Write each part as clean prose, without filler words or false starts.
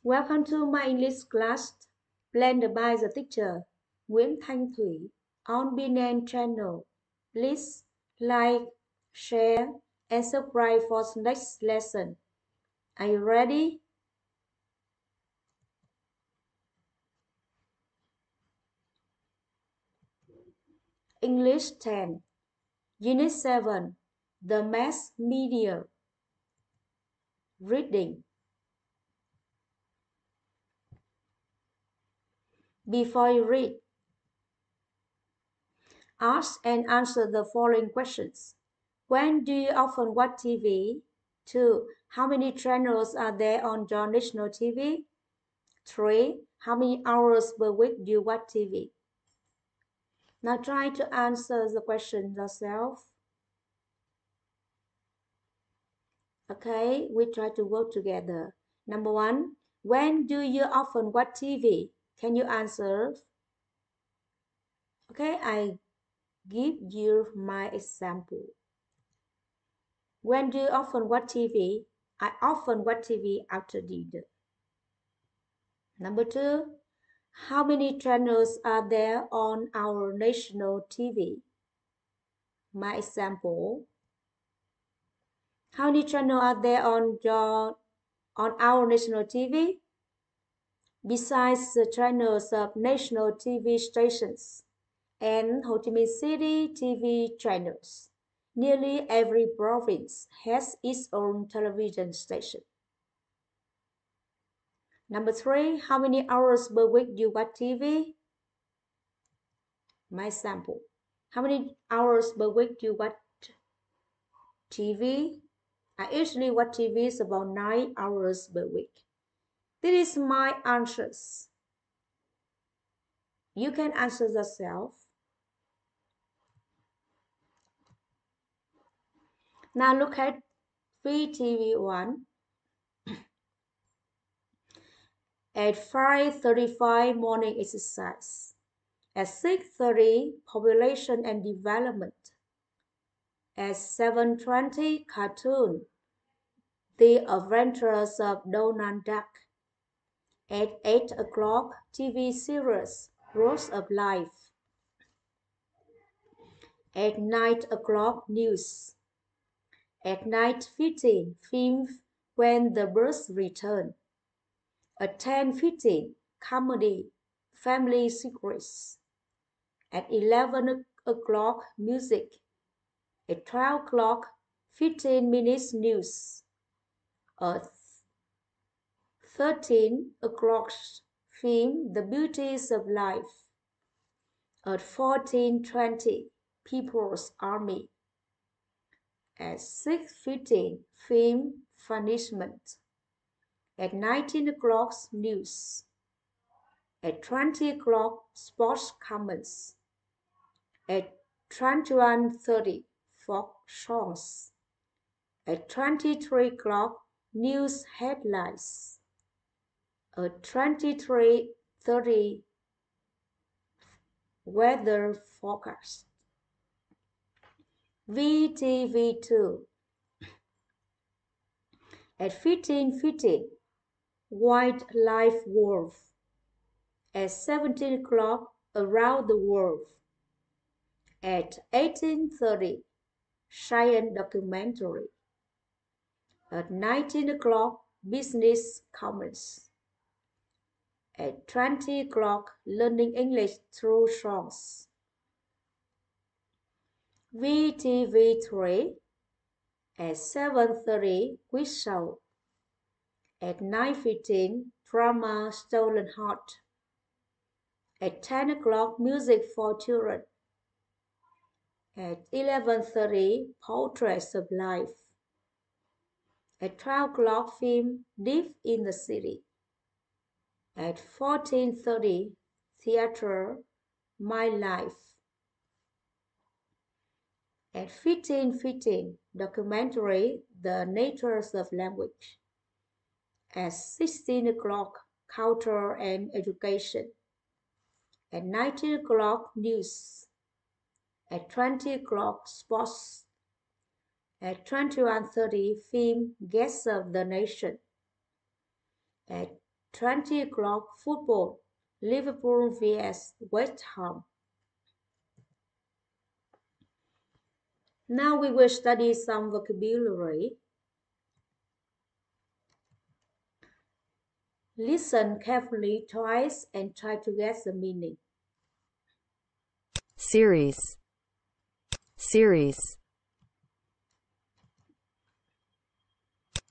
Welcome to my English class, planned by the teacher NguyĩnThanhThuỷ on DANH channel. Please like, share, and subscribe for the next lesson. Are you ready? English 10, Unit 7, The Mass Media. Reading. Before you read, ask and answer the following questions. When do you often watch TV? 2. How many channels are there on your national TV? 3. How many hours per week do you watch TV? Now try to answer the question yourself. Okay, we try to work together. Number 1. When do you often watch TV? Can you answer? Okay, I give you my example. When do you often watch TV? I often watch TV after dinner. Number 2. How many channels are there on our national TV? My example. How many channels are there on our national TV? Besides the channels of national TV stations and Ho Chi Minh City TV channels, nearly every province has its own television station. Number 3, how many hours per week do you watch TV? My sample. How many hours per week do you watch TV? I usually watch TV about 9 hours per week. This is my answers. You can answer yourself. Now look at VTV1. At 5:35 morning exercise. At 6:30 population and development. At 7:20 cartoon. The Adventures of Donald Duck. At 8 o'clock TV series Rules of Life. At 9 o'clock news. At 9:15 film When the Birds Return. At 10:15 comedy Family Secrets. At 11 o'clock music. At 12 o'clock 15 minutes news. At 13 o'clock film The Beauties of Life. At 14:20 People's Army. At 6:15 film Punishment. At 19 o'clock news. At 20 o'clock sports comments. At 21:30 folk songs. At 23 o'clock news headlines. At 23:30 weather forecast. VTV2. At 15:15 Wildlife World. At 17 o'clock Around the World. At 18:30 Science Documentary. At 19 o'clock Business Comments. At 20 o'clock Learning English Through Songs. VTV3. At 7:30 Quiz Show. At 9:15 Drama Stolen Heart. At 10 o'clock Music for Children. At 11:30 Portraits of Life. At 12 o'clock film Deep in the City. At 14:30 Theater My Life. At 15:15 documentary The Natures of Language. At 16 o'clock Culture and Education. At 19 o'clock news. At 20 o'clock sports. At 21:30 film Guests of the Nation. At 20 o'clock football, Liverpool vs West Ham. Now we will study some vocabulary. Listen carefully twice and try to guess the meaning. Series. Series.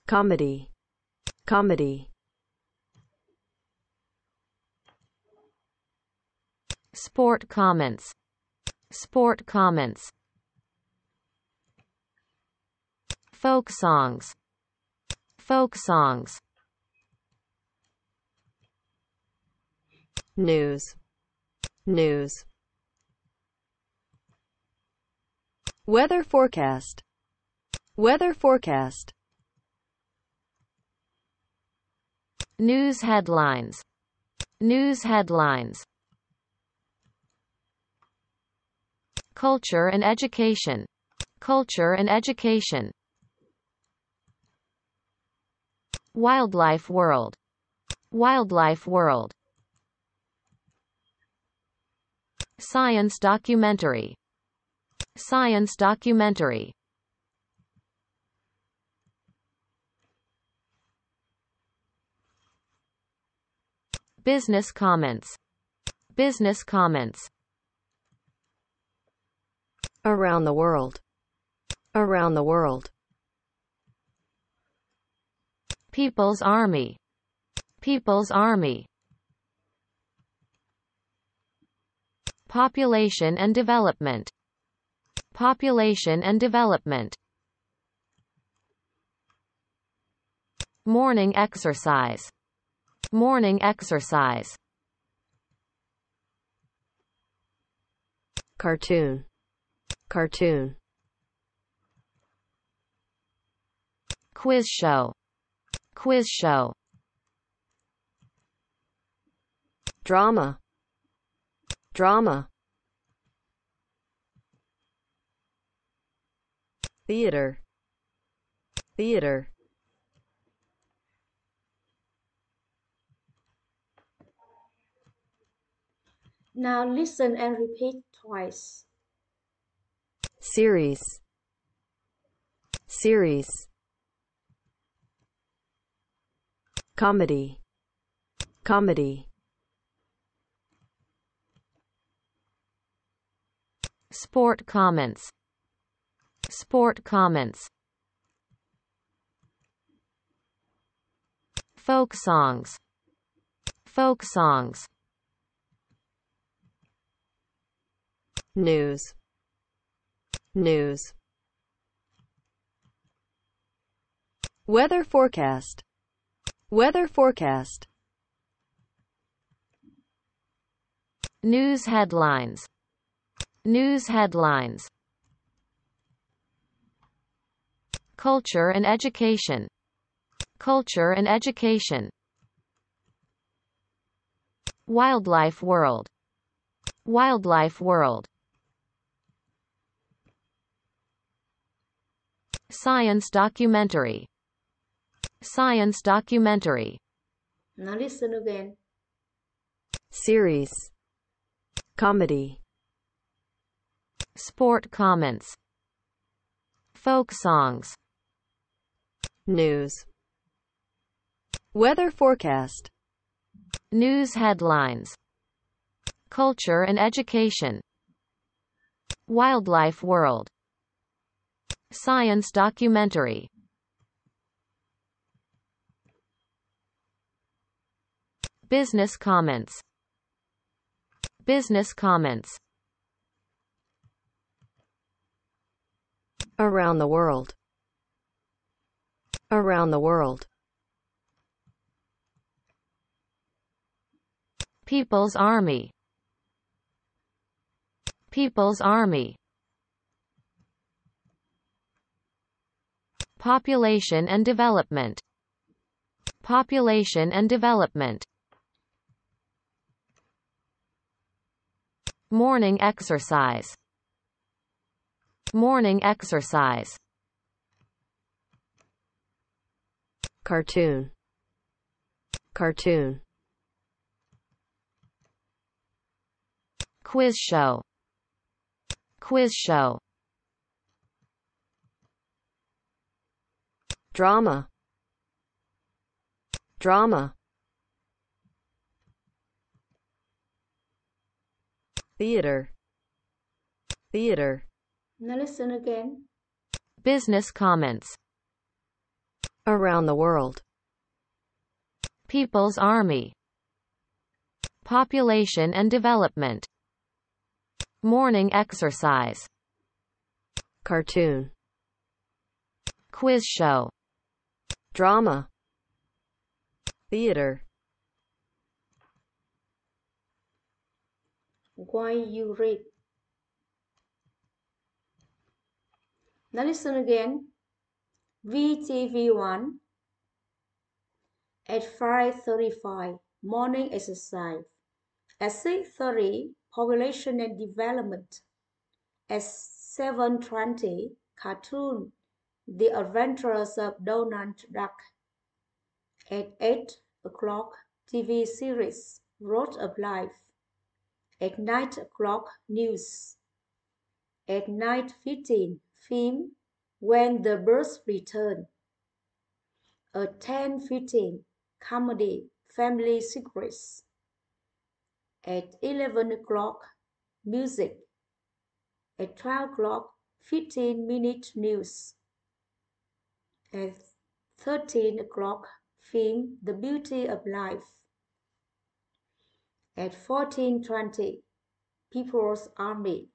Comedy. Comedy. Sport comments. Sport comments. Folk songs. Folk songs. News. News. Weather forecast. Weather forecast. News headlines. News headlines. Culture and education. Culture and education. Wildlife world. Wildlife world. Science documentary. Science documentary. Business comments. Business comments. Around the world. Around the world. People's Army. People's Army. Population and development. Population and development. Morning exercise. Morning exercise. Cartoon. Cartoon. Quiz show. Quiz show. Drama. Drama. Theater. Theater. Now listen and repeat twice. Series. Series. Comedy. Comedy. Sport comments. Sport comments. Folk songs. Folk songs. News. News. Weather forecast. Weather forecast. News headlines. News headlines. Culture and education. Culture and education. Wildlife world. Wildlife world. Science documentary. Science documentary. Now listen again. Series. Comedy. Sport comments. Folk songs. News. Weather forecast. News headlines. Culture and education. Wildlife world. Science documentary. Business comments. Business comments. Around the world. Around the world. People's Army. People's Army. Population and development. Population and development. Morning exercise. Morning exercise. Cartoon. Cartoon. Quiz show. Quiz show. Drama. Drama. Theater. Theater. Now listen again. Business comments. Around the world. People's Army. Population and development. Morning exercise. Cartoon. Quiz show. Drama. Theater. Why you read. Now listen again. VTV1 at 5:35 morning exercise. At 6:30 population and development. At 7:20 cartoon The Adventures of Donald Duck. At 8 o'clock TV series Road of Life. At 9 o'clock news. At 9:15 film When the Birds Return. At 10:15 comedy Family Secrets. At 11 o'clock music. At 12 o'clock 15-minute news. At 13 o'clock film The Beauty of Life. At 14:20 People's Army.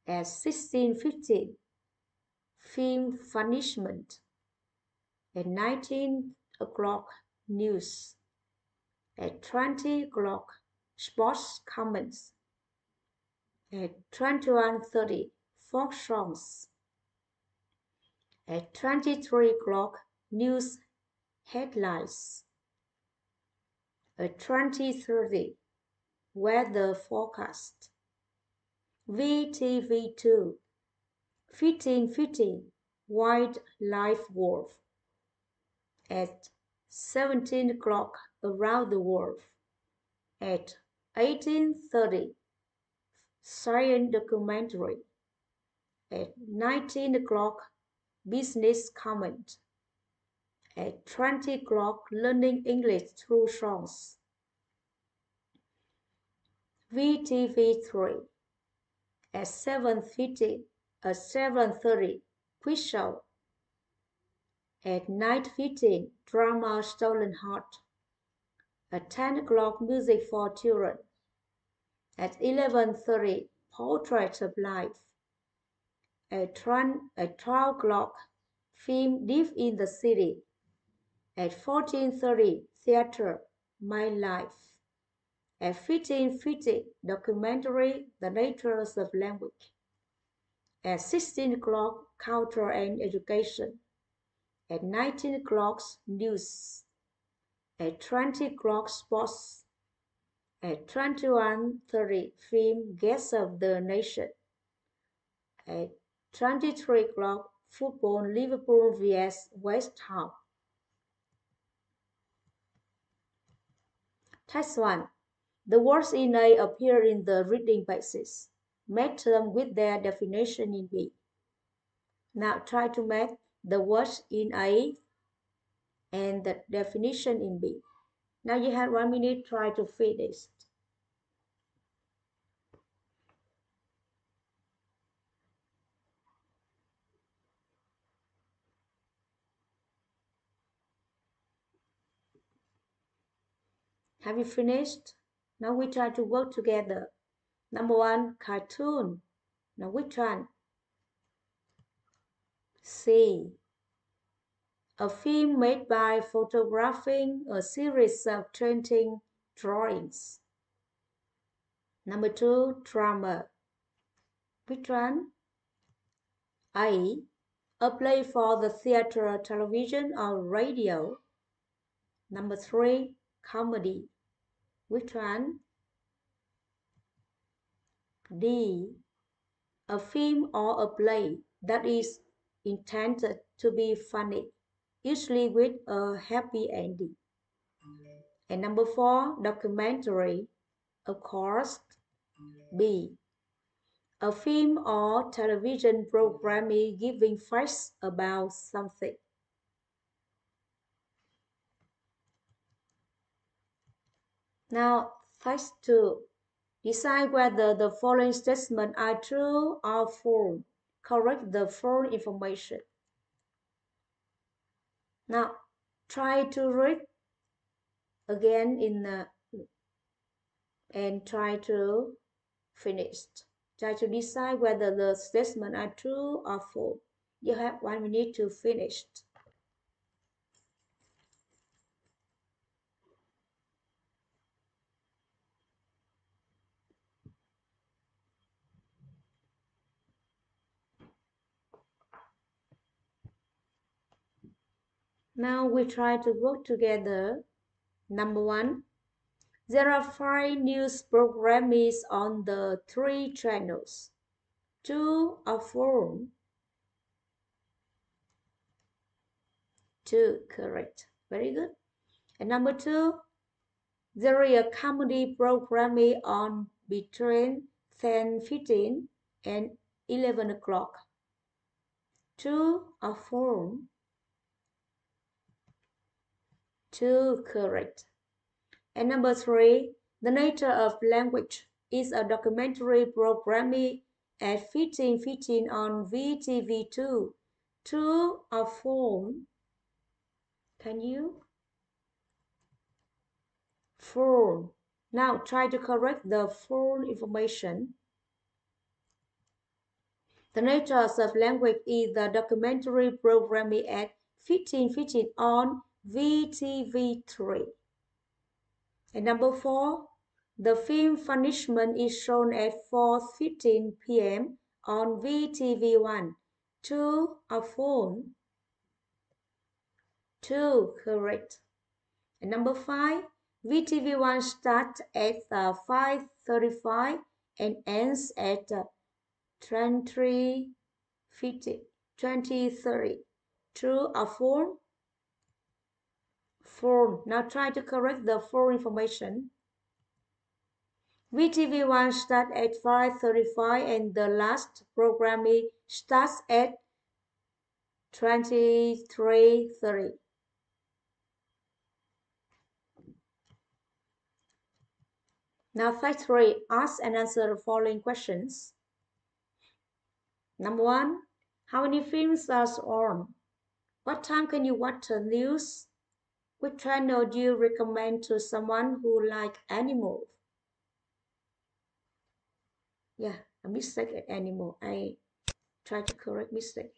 At 16:15 film Punishment. At 19 o'clock news. At 20 o'clock sports comments. At 21:30 folk songs. At 23 o'clock news headlines. At 20:30 weather forecast. VTV2 15:15 Wildlife World. At 17 o'clock around the world. At 18:30 science documentary. At 19 o'clock business comment. At 20 o'clock learning English through songs. VTV3 at 7:30 quiz show. At 9:15 drama Stolen Heart. At 10 o'clock music for children. At 11:30 portrait of life. At 12 o'clock film Deep in the City. At 14:30 theater My Life. At 15:50 documentary The Natures of Language. At 16 o'clock culture and education. At 19 o'clock news. At 20 o'clock sports. At 21:30 film Guest of the Nation. At 23 o'clock football Liverpool vs West Ham. Text 1. The words in A appear in the reading pages. Match them with their definition in B. Now try to match the words in A and the definition in B. Now you have 1 minute, try to finish. Have you finished? Now we try to work together. Number 1, cartoon. Now which one? C. A film made by photographing a series of 20 drawings. Number 2, drama. Which one? A. A play for the theater, television, or radio. Number 3, comedy. Which one? D. A film or a play that is intended to be funny, usually with a happy ending. And number 4, documentary. Of course, B. A film or television program giving facts about something. Now, phase 2. Decide whether the following statements are true or false. Correct the false information. Now, try to read again and try to finish. Try to decide whether the statements are true or false. You have 1 minute to finish. Now we try to work together. Number 1. There are 5 news programs on the 3 channels. 2 are false. 2, correct. Very good. And number 2, there is a comedy program on between 10:15 and 11 o'clock. 2 are false. 2, correct. And number 3, The Nature of Language is a documentary program at 15:15 on VTV2. 2 are false. Can you? False. Now try to correct the false information. The Nature of Language is the documentary program at 15:15 on VTV3. And number 4, the film Punishment is shown at 4:15 p.m. on VTV1. 2 are false. 2, correct. And number 5, VTV1 starts at 5:35 and ends at 20:30. True or false? False. Now try to correct the false information. VTV1 starts at 5:35 and the last programming starts at 23:30. Now phase 3, ask and answer the following questions. Number 1, how many films are on? What time can you watch the news? Which channel do you recommend to someone who likes animals? Yeah, a mistake at animal. I try to correct mistake.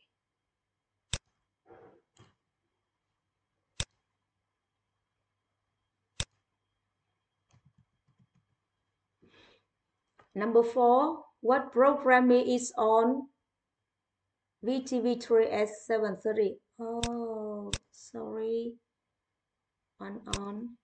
Number 4, what program is on VTV3 at 7:30? Oh, sorry. On.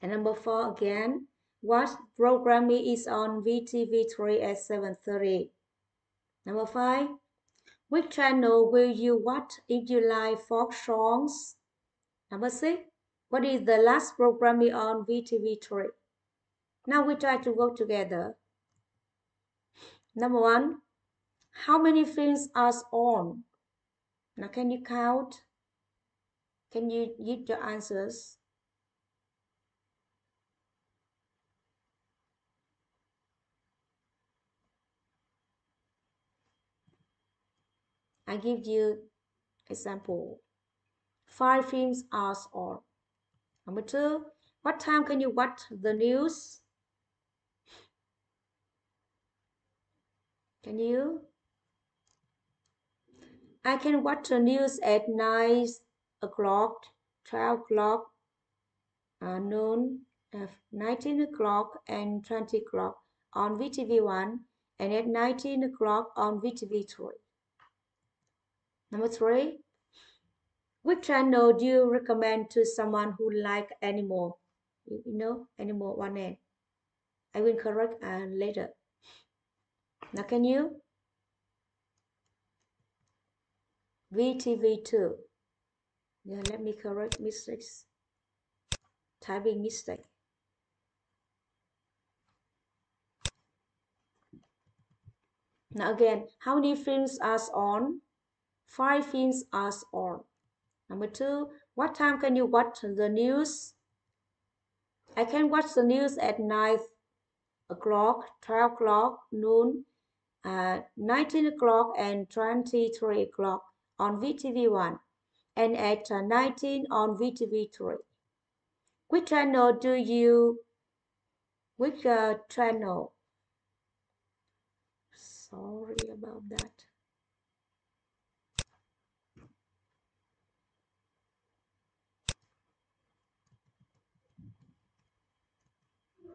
And number 4 again, what program is on VTV3 at 7:30? Number 5, which channel will you watch if you like folk songs? Number 6, what is the last program on VTV3? Now we try to work together. Number 1, how many films are on? Now can you count? Can you give your answers? I give you example. 5 films are on. Number 2, what time can you watch the news? Can you? I can watch the news at 9 o'clock, 12 o'clock, noon, 19 o'clock and 20 o'clock on VTV1 and at 19 o'clock on VTV3. Number 3, which channel do you recommend to someone who like animal? You know, animal 1N. I will correct later. Now can you? VTV2. Yeah, let me correct mistakes. Typing mistake. Now again, how many films are on? 5 films are on. Number 2, what time can you watch the news? I can watch the news at 9 o'clock, 12 o'clock, noon, 19 o'clock and 23 o'clock on VTV1 and at 19 on VTV3. Which channel do you, which channel? Sorry about that.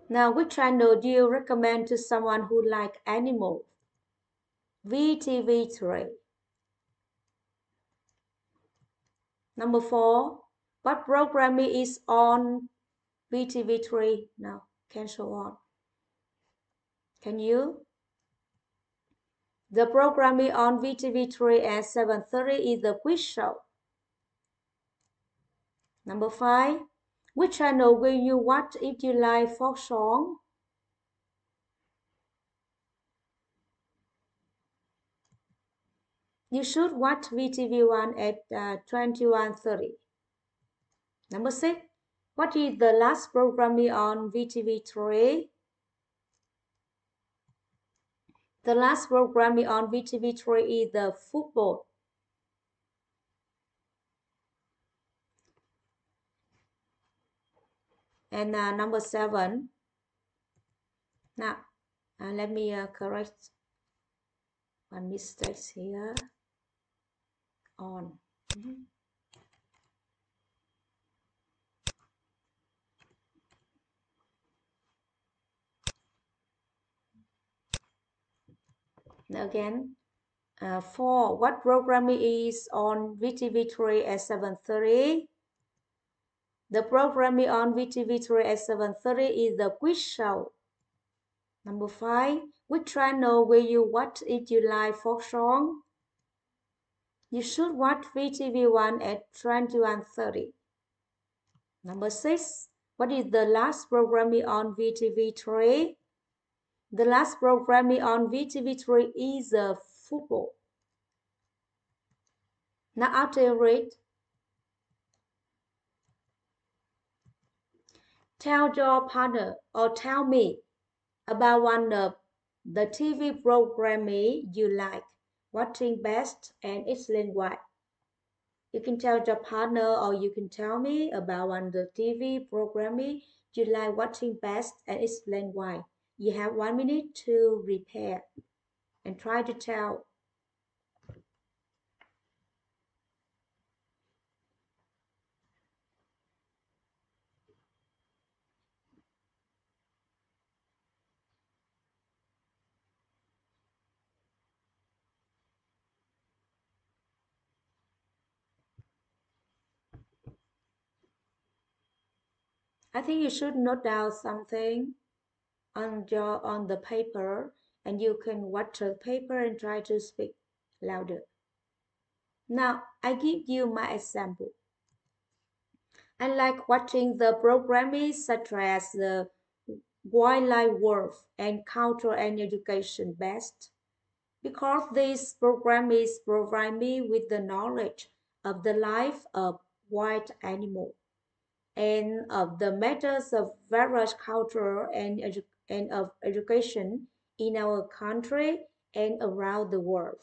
Now, which channel do you recommend to someone who like animals? VTV3. Number 4, what programming is on VTV3? Now, cancel on. Can you? The programming on VTV3 at 7:30 is the quiz show. Number 5, which channel will you watch if you like folk song? You should watch VTV1 at 21:30. Number 6, what is the last programming on VTV3? The last programming on VTV3 is the football. And number 7. Now, let me correct one mistake here. On. Now again, 4. What programming is on VTV3 at 7:30? The programming on VTV3 at 7:30 is the quiz show. Number 5. Which channel will you watch if you like folk song? You should watch VTV1 at 21:30. Number 6. What is the last programming on VTV3? The last programming on VTV3 is the football. Now after you read, tell your partner or tell me about one of the TV programming you like watching best and explain why. You can tell your partner or you can tell me about one of the TV programming you like watching best and explain why. You have 1 minute to prepare and try to tell. I think you should note down something on the paper, and you can watch the paper and try to speak louder. Now I give you my example. I like watching the programming such as the wildlife world and culture and education best because these programs provide me with the knowledge of the life of wild animals and of the matters of various culture and, of education in our country and around the world.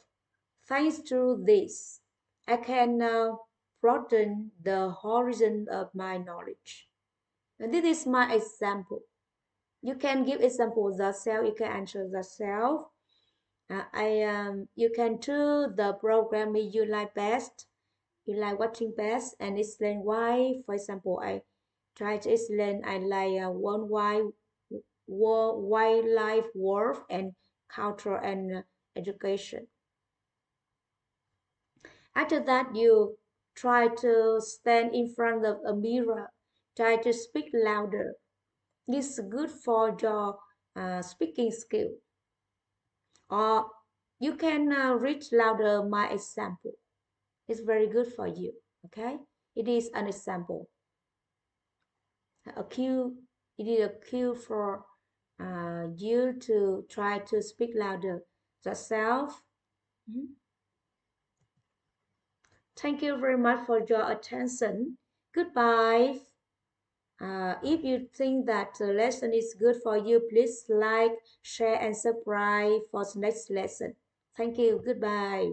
Thanks to this, I can now broaden the horizon of my knowledge. And this is my example. You can give examples yourself, you can answer yourself. You can do the programming you like best, you like watching best, and explain why. For example, I try to explain I like wildlife world and culture and education. After that, you try to stand in front of a mirror, try to speak louder. This is good for your speaking skill. Or you can read louder my example. It's very good for you. Okay, it is an example. A cue. It is a cue for you to try to speak louder yourself. Thank you very much for your attention. Goodbye. If you think that the lesson is good for you, please like, share, and subscribe for the next lesson. Thank you. Goodbye.